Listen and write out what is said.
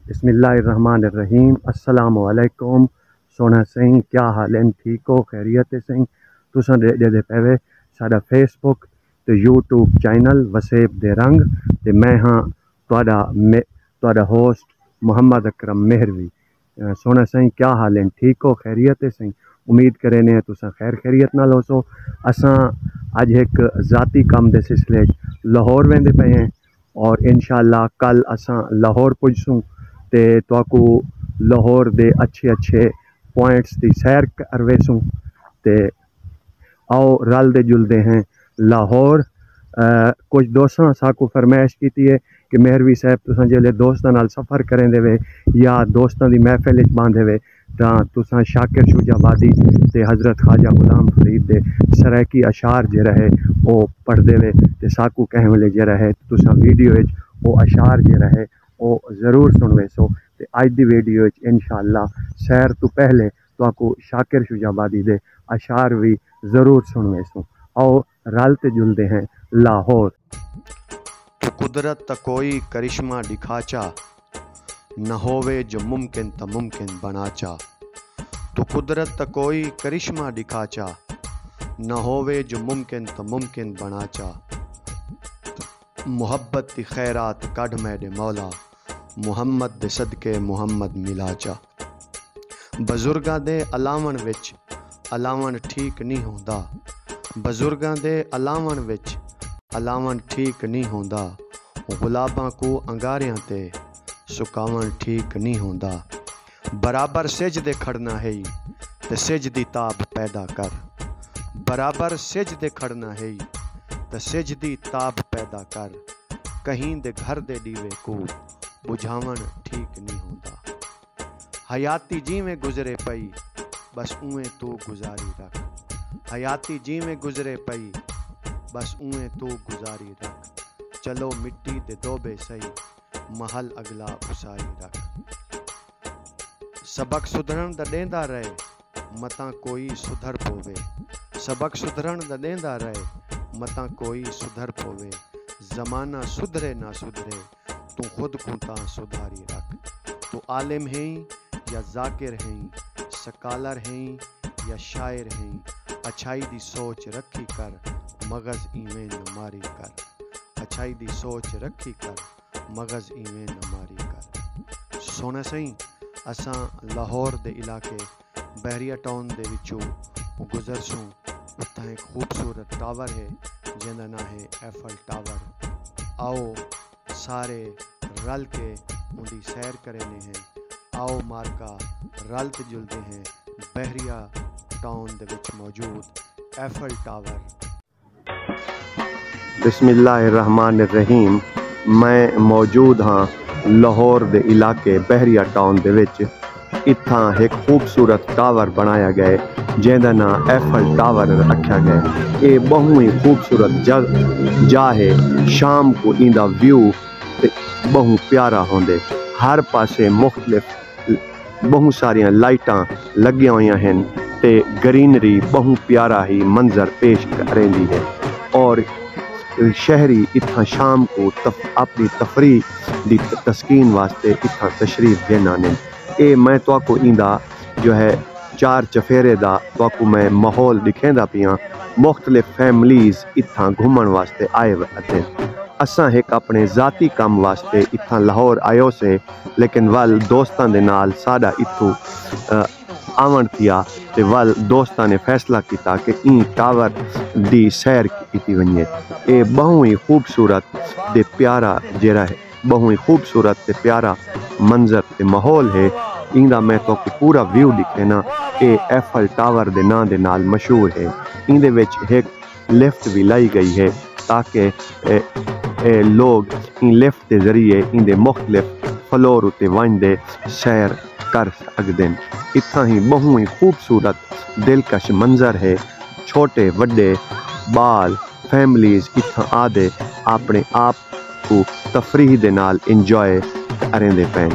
بسم اللہ الرحمن الرحیم۔ السلام علیکم سونا سہیں، کیا حال ہیں؟ ٹھیک ہو؟ خیریت سہیں؟ تساں دے پہوے ساڈا فیس بک تے یوٹیوب چینل وسیب دے رنگ تے میں ہاں تہاڈا ہوسٹ محمد اکرم مہروی۔ سونا سہیں کیا حال ہیں؟ ٹھیک ہو؟ خیریت سہیں؟ امید کرے نے تساں خیر خیریت نال ہوسو۔ اساں اج ایک ذاتی کام دے سلسلے لاہور ویندے پے ہیں اور انشاءاللہ کل اساں لاہور پجسوں تے تواکو لاہور دے اچھے پوائنٹس دی سیر کرویسوں تے آؤ رل دے جلدے ہیں لاہور۔ کچھ دوستاں ساکو فرمائش کیتی ہے کہ مہروی صاحب تساں جلے دوستاں نال سفر کریں دے وے یا دوستاں دی محفل وچ باندھے وے تاں تساں شاکر شجاع آبادی تے حضرت خواجہ غلام فرید دے سرائکی اشعار جے رہے او پڑھ دے وے تے ساکو کہیں ویلے جے رہے تساں ویڈیو وچ او اشعار جے رہے او ضرور سنوے سو تے اج دی ویڈیو وچ انشاءاللہ سیر تو پہلے تواکو شاکر شجاع آبادی دے اشعار بھی ضرور سنوے سو۔ آؤ رلتے جلدے ہیں لاہور۔ تو قدرت تا کوئی کرشمہ دکھاچا، نہ ہووے جو ممکن تا ممکن بناچا۔ تو قدرت تا کوئی کرشمہ دکھاچا، نہ ہووے جو ممکن تا ممکن بناچا۔ محبت دی خیرات کڈھ میڈے مولا، محمد دے صدقے محمد ملاچا۔ بزرگاں دے الاون وچ الاون ٹھیک نہیں ہوندا، بزرگاں دے الاون وچ الاون ٹھیک نہیں ہوندا۔ غلاباں کو انگاریاں تے سکاون ٹھیک نہیں ہوندا۔ برابر سجدے کھڑنا ہے تے سجدی تاب پیدا کر، برابر سجدے کھڑنا ہے تے سجدی تاب پیدا کر۔ کہیں دے گھر دے دیوے کو بجھاون ٹھیک نہیں ہوندا۔ حیاتی جی میں گزرے پئی بس اویں تو گزاری رکھ، حیاتی جی میں گزرے پئی بس اویں تو گزاری رکھ۔ چلو مٹی دے دوبے سہی محل اگلا اساری رکھ۔ سبق سدھرن دا دیندا رہے متاں کوئی سدھر پوے، سبق سدھرن دا دیندا رہے متاں کوئی سدھر پوے۔ زمانہ سدھرے نہ سدھرے تو خود کو تاں سدھاری رکھ۔ تو عالم ہیں یا ذاکر ہیں، سکالر ہیں یا شاعر ہیں، اچھائی دی سوچ رکھی کر مغز ایویں نہ ماری کر، اچھائی دی سوچ رکھی کر مغز ایویں نہ ماری کر۔ سونا سہیں اساں لاہور دے علاقے بحریہ ٹاؤن دے وچوں گزر سوں، اتھاں ایک خوبصورت ٹاور ہے جندا نام ہے ایفل ٹاور۔ آؤ سارے رل کے اندی سیر کرنے ہیں، آؤ مارکا رلتے جلتے ہیں بحریہ ٹاؤن دے وچ موجود ایفل ٹاور۔ بسم اللہ الرحمن الرحیم۔ میں موجود ہاں لاہور دے علاقے بحریہ ٹاؤن دے وچ۔ اتھاں ایک خوبصورت ٹاور بنایا گئے جیندا نام ایفل ٹاور رکھا گئے۔ اے بہت ہی خوبصورت جا ہے، شام کو ایندا ویو بہت پیارا ہوندے۔ ہر پاسے مختلف بہت ساریاں لائٹاں لگیاں ہوئیاں ہیں تے گرینری بہت پیارا ہی منظر پیش کریندی ہے، اور شہری اتھاں شام کو اپنی تفریح دی تسکین واسطے اتھاں تشریف گھنانے۔ اے میں تواکو ایندا جو ہے چار چفیرے دا تواکو میں ماحول دکھیندا پیاں۔ مختلف فیملیز اتھاں گھومن واسطے آئے ہوتے۔ اساں ایک اپنے ذاتی کام واسطے اتھاں لاہور آئیو سے، لیکن ول دوستاں دے نال ساڈا اتھوں آون تھیا تے ول دوستاں نے فیصلہ کیتا کہ این ٹاور دی سیر کیتی ونجے۔ اے بہت ہی خوبصورت تے پیارا جڑا ہے، بہت ہی خوبصورت تے پیارا منظر تے ماحول ہے۔ ایندا میں تو پورا ویو دکھینا۔ اے ایفل ٹاور دے نام دے نال مشہور ہے۔ ایندے وچ ایک لفٹ بھی لائی گئی ہے تاکہ لوگ ان لفٹ دے ذریعے ایندے مختلف فلور اتے ون دے سیر کر سکدن۔ اتھاں ہی بہت ہی خوبصورت دلکش منظر ہے۔ چھوٹے وڈے بال فیملیز اتھاں آدے اپنے آپ کو تفریح دے نال انجوائے کریں دے پین۔